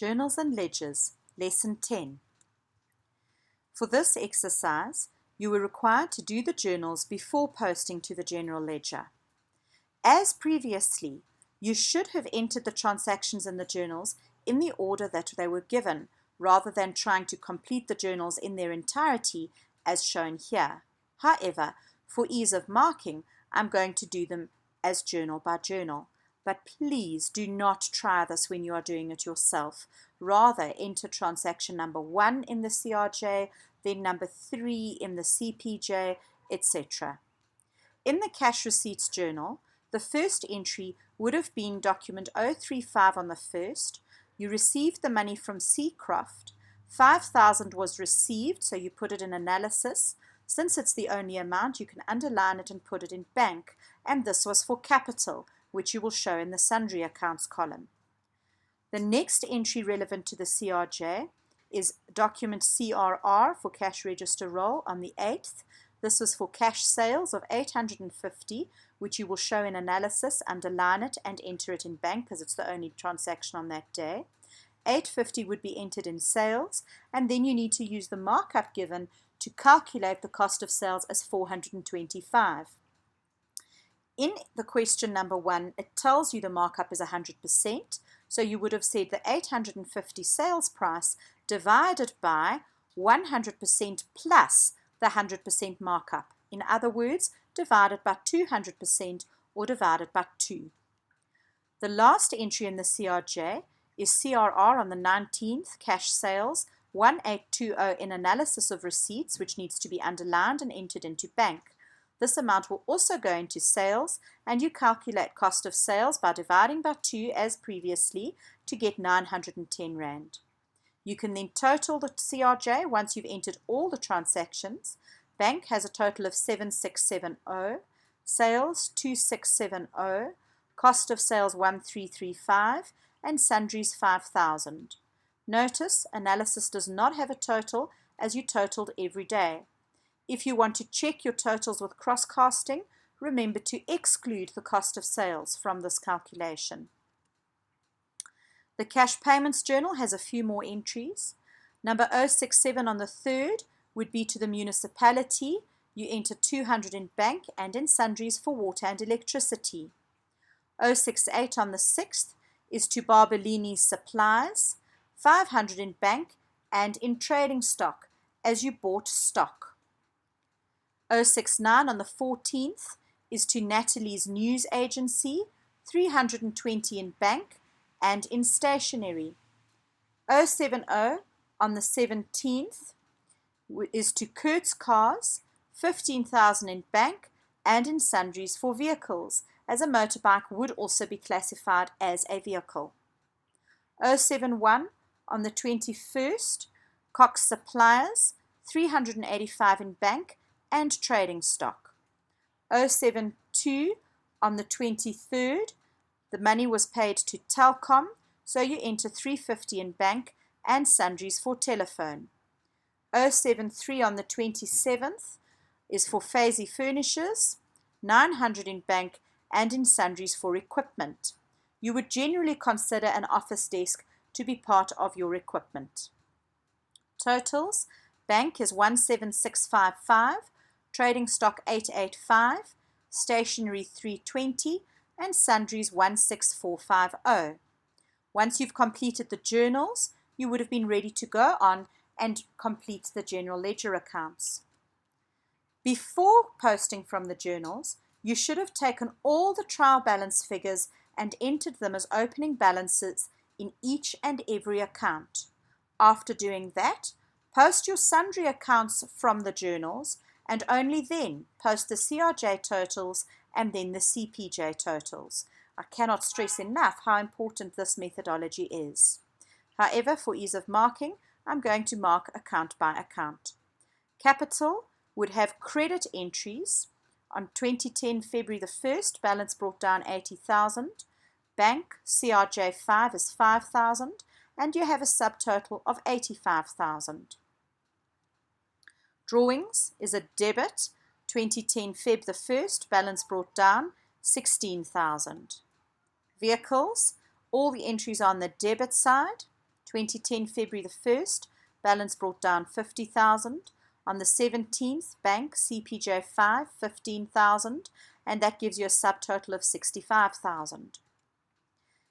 Journals and Ledgers, Lesson 10. For this exercise, you were required to do the journals before posting to the general ledger. As previously, you should have entered the transactions in the journals in the order that they were given, rather than trying to complete the journals in their entirety as shown here. However, for ease of marking, I'm going to do them as journal by journal. But please do not try this when you are doing it yourself. Rather, enter transaction number 1 in the CRJ, then number 3 in the CPJ, etc. In the cash receipts journal, the first entry would have been document 035 on the 1st. You received the money from Seacroft. 5,000 was received, so you put it in analysis. Since it's the only amount, you can underline it and put it in bank. And this was for capital, which you will show in the sundry accounts column. The next entry relevant to the CRJ is document CRR for cash register roll on the 8th. This was for cash sales of 850, which you will show in analysis, underline it and enter it in bank because it's the only transaction on that day. 850 would be entered in sales, and then you need to use the markup given to calculate the cost of sales as 425. In the question number 1, it tells you the markup is 100%, so you would have said the 850 sales price divided by 100% plus the 100% markup. In other words, divided by 200% or divided by 2. The last entry in the CRJ is CRR on the 19th, cash sales, 1820 in analysis of receipts, which needs to be underlined and entered into bank. This amount will also go into sales, and you calculate cost of sales by dividing by 2 as previously to get 910 Rand. You can then total the CRJ once you've entered all the transactions. Bank has a total of 7670, sales 2670, cost of sales 1335, and sundries 5000. Notice analysis does not have a total as you totaled every day. If you want to check your totals with cross-casting, remember to exclude the cost of sales from this calculation. The cash payments journal has a few more entries. Number 067 on the 3rd would be to the municipality. You enter 200 in bank and in sundries for water and electricity. 068 on the 6th is to Barbellini's supplies, 500 in bank and in trading stock as you bought stock. 069 on the 14th is to Natalie's news agency, 320 in bank and in stationery. 070 on the 17th is to Kurt's cars, 15,000 in bank and in sundries for vehicles, as a motorbike would also be classified as a vehicle. 071 on the 21st, Cox Suppliers, 385 in bank and trading stock. 072 on the 23rd, the money was paid to Telkom, so you enter 350 in bank and sundries for telephone. 073 on the 27th is for Fazy Furnishers, 900 in bank and in sundries for equipment. You would generally consider an office desk to be part of your equipment. Totals: bank is 17655, trading stock 885, stationery 320, and sundries 16450. Once you've completed the journals, you would have been ready to go on and complete the general ledger accounts. Before posting from the journals, you should have taken all the trial balance figures and entered them as opening balances in each and every account. After doing that, post your sundry accounts from the journals and only then post the CRJ totals and then the CPJ totals. I cannot stress enough how important this methodology is. However, for ease of marking, I'm going to mark account by account. Capital would have credit entries. On 2010 February the 1st, balance brought down 80,000. Bank CRJ 5 is 5,000, and you have a subtotal of 85,000. Drawings is a debit, 2010 Feb the 1st, balance brought down 16,000. Vehicles, all the entries are on the debit side, 2010 February the 1st, balance brought down 50,000. On the 17th, bank CPJ 5, 15,000, and that gives you a subtotal of 65,000.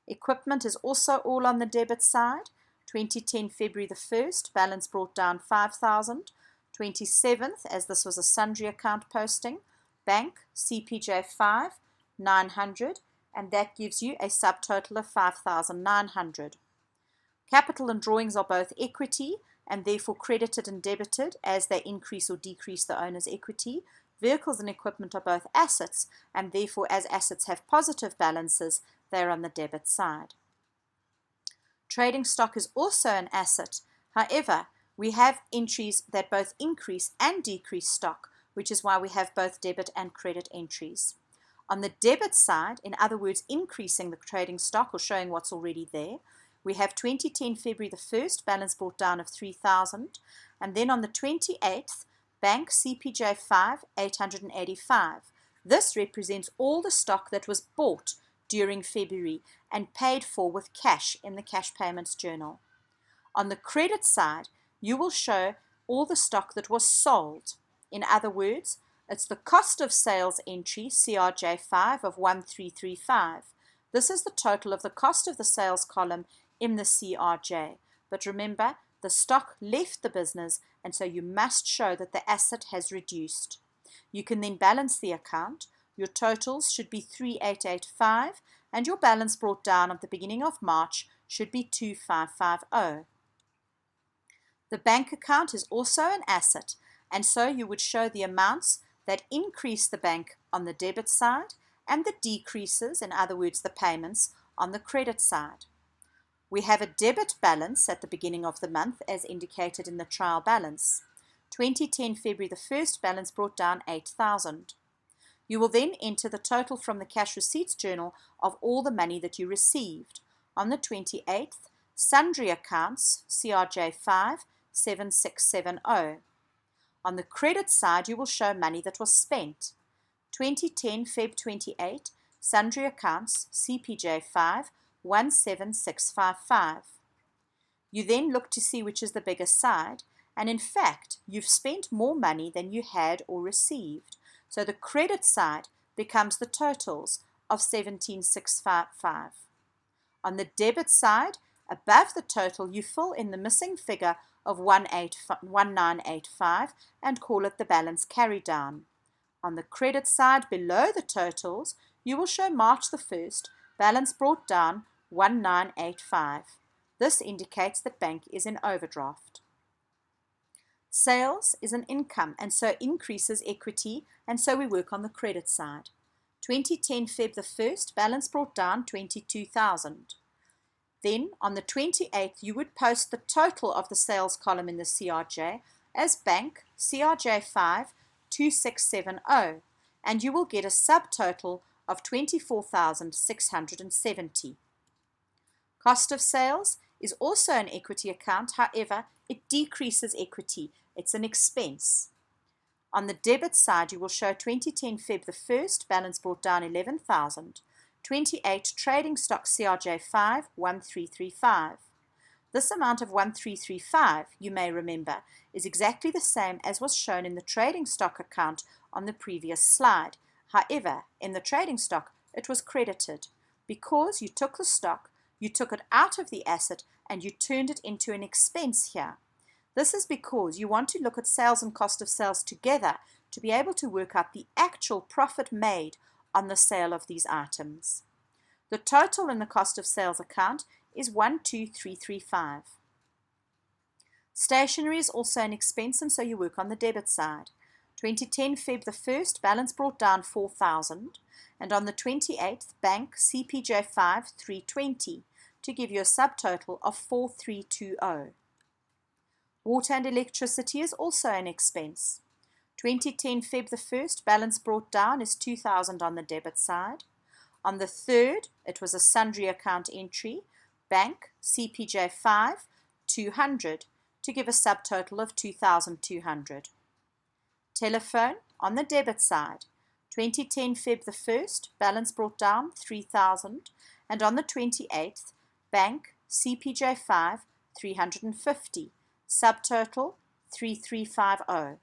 Equipment is also all on the debit side. 2010 February the 1st, balance brought down 5,000. 27th, as this was a sundry account posting, bank CPJ 5, 900, and that gives you a subtotal of 5,900. Capital and drawings are both equity and therefore credited and debited as they increase or decrease the owner's equity. Vehicles and equipment are both assets, and therefore as assets have positive balances, they're on the debit side. Trading stock is also an asset. However, we have entries that both increase and decrease stock, which is why we have both debit and credit entries. On the debit side, in other words, increasing the trading stock or showing what's already there, we have 2010 February the 1st, balance brought down of 3,000, and then on the 28th, bank CPJ 5, 885. This represents all the stock that was bought during February and paid for with cash in the cash payments journal. On the credit side, you will show all the stock that was sold. In other words, it's the cost of sales entry, CRJ 5 of 1335. This is the total of the cost of the sales column in the CRJ. But remember, the stock left the business, and so you must show that the asset has reduced. You can then balance the account. Your totals should be 3885, and your balance brought down at the beginning of March should be 2550. The bank account is also an asset, and so you would show the amounts that increase the bank on the debit side and the decreases, in other words, the payments, on the credit side. We have a debit balance at the beginning of the month as indicated in the trial balance. 2010 February the 1st, balance brought down 8,000. You will then enter the total from the cash receipts journal of all the money that you received. On the 28th, sundry accounts, CRJ 5, 7670. On the credit side, you will show money that was spent. 2010 Feb 28, sundry accounts, CPJ 5, 17655. You then look to see which is the bigger side, and in fact, you've spent more money than you had or received. So the credit side becomes the totals of 17,655. On the debit side, above the total, you fill in the missing figure of 1985 and call it the balance carry down. On the credit side, below the totals, you will show March the 1st, balance brought down 1985. This indicates that bank is in overdraft. Sales is an income and so increases equity, and so we work on the credit side. 2010 Feb the 1st, balance brought down 22,000. Then on the 28th, you would post the total of the sales column in the CRJ as bank CRJ 5 2670, and you will get a subtotal of 24,670. Cost of sales is also an equity account, however, it decreases equity. It's an expense. On the debit side, you will show 2010 Feb the 1st, balance brought down 11,000. 28 trading stock CRJ 5, 1335. This amount of 1335, you may remember, is exactly the same as was shown in the trading stock account on the previous slide. However, in the trading stock, it was credited because you took the stock, you took it out of the asset, and you turned it into an expense here. This is because you want to look at sales and cost of sales together to be able to work out the actual profit made on the sale of these items. The total in the cost of sales account is 12,335. Stationery is also an expense, and so you work on the debit side. 2010 Feb the 1st, balance brought down 4,000, and on the 28th, bank CPJ 5 320 to give you a subtotal of 4320. Water and electricity is also an expense. 2010 Feb the 1st, balance brought down is 2,000 on the debit side. On the 3rd, it was a sundry account entry, bank CPJ 5 200 to give a subtotal of 2,200. Telephone on the debit side, 2010 Feb the 1st, balance brought down 3,000, and on the 28th, bank CPJ 5 350, subtotal 3350.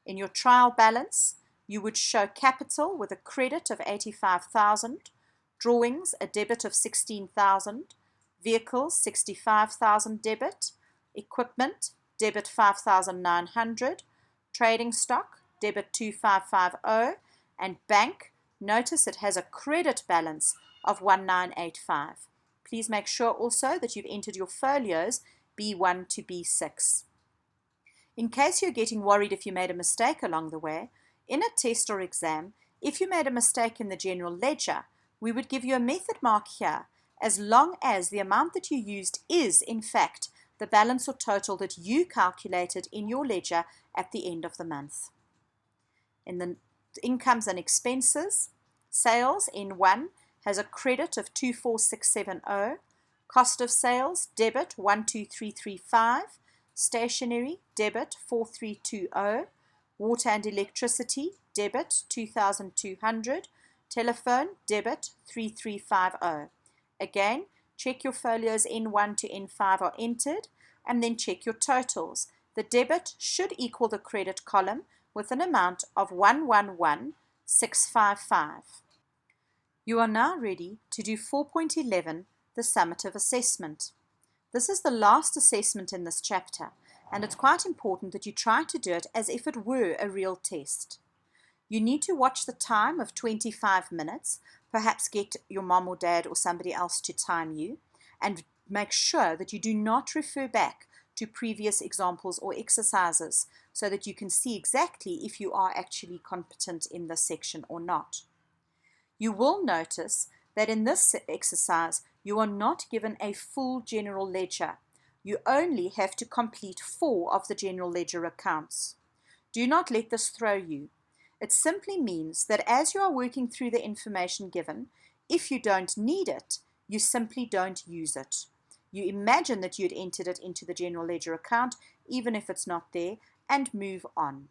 In your trial balance, you would show capital with a credit of 85,000, drawings a debit of 16,000, vehicles 65,000 debit, equipment debit 5,900, trading stock debit 2550, and bank, notice it has a credit balance of 1985. Please make sure also that you've entered your folios B1 to B6. In case you're getting worried if you made a mistake along the way, in a test or exam, if you made a mistake in the general ledger, we would give you a method mark here, as long as the amount that you used is, in fact, the balance or total that you calculated in your ledger at the end of the month. In the incomes and expenses, sales N1 has a credit of 24670, cost of sales debit 12335, stationery debit 4320, water and electricity debit 2200, telephone debit 3350. Again, check your folios N1 to N5 are entered, and then check your totals. The debit should equal the credit column with an amount of 111,655. You are now ready to do 4.11, the summative assessment. This is the last assessment in this chapter, and it's quite important that you try to do it as if it were a real test. You need to watch the time of 25 minutes, perhaps get your mom or dad or somebody else to time you, and make sure that you do not refer back to previous examples or exercises so that you can see exactly if you are actually competent in this section or not. You will notice that in this exercise, you are not given a full general ledger. You only have to complete 4 of the general ledger accounts. Do not let this throw you. It simply means that as you are working through the information given, if you don't need it, you simply don't use it. You imagine that you'd entered it into the general ledger account, even if it's not there, and move on.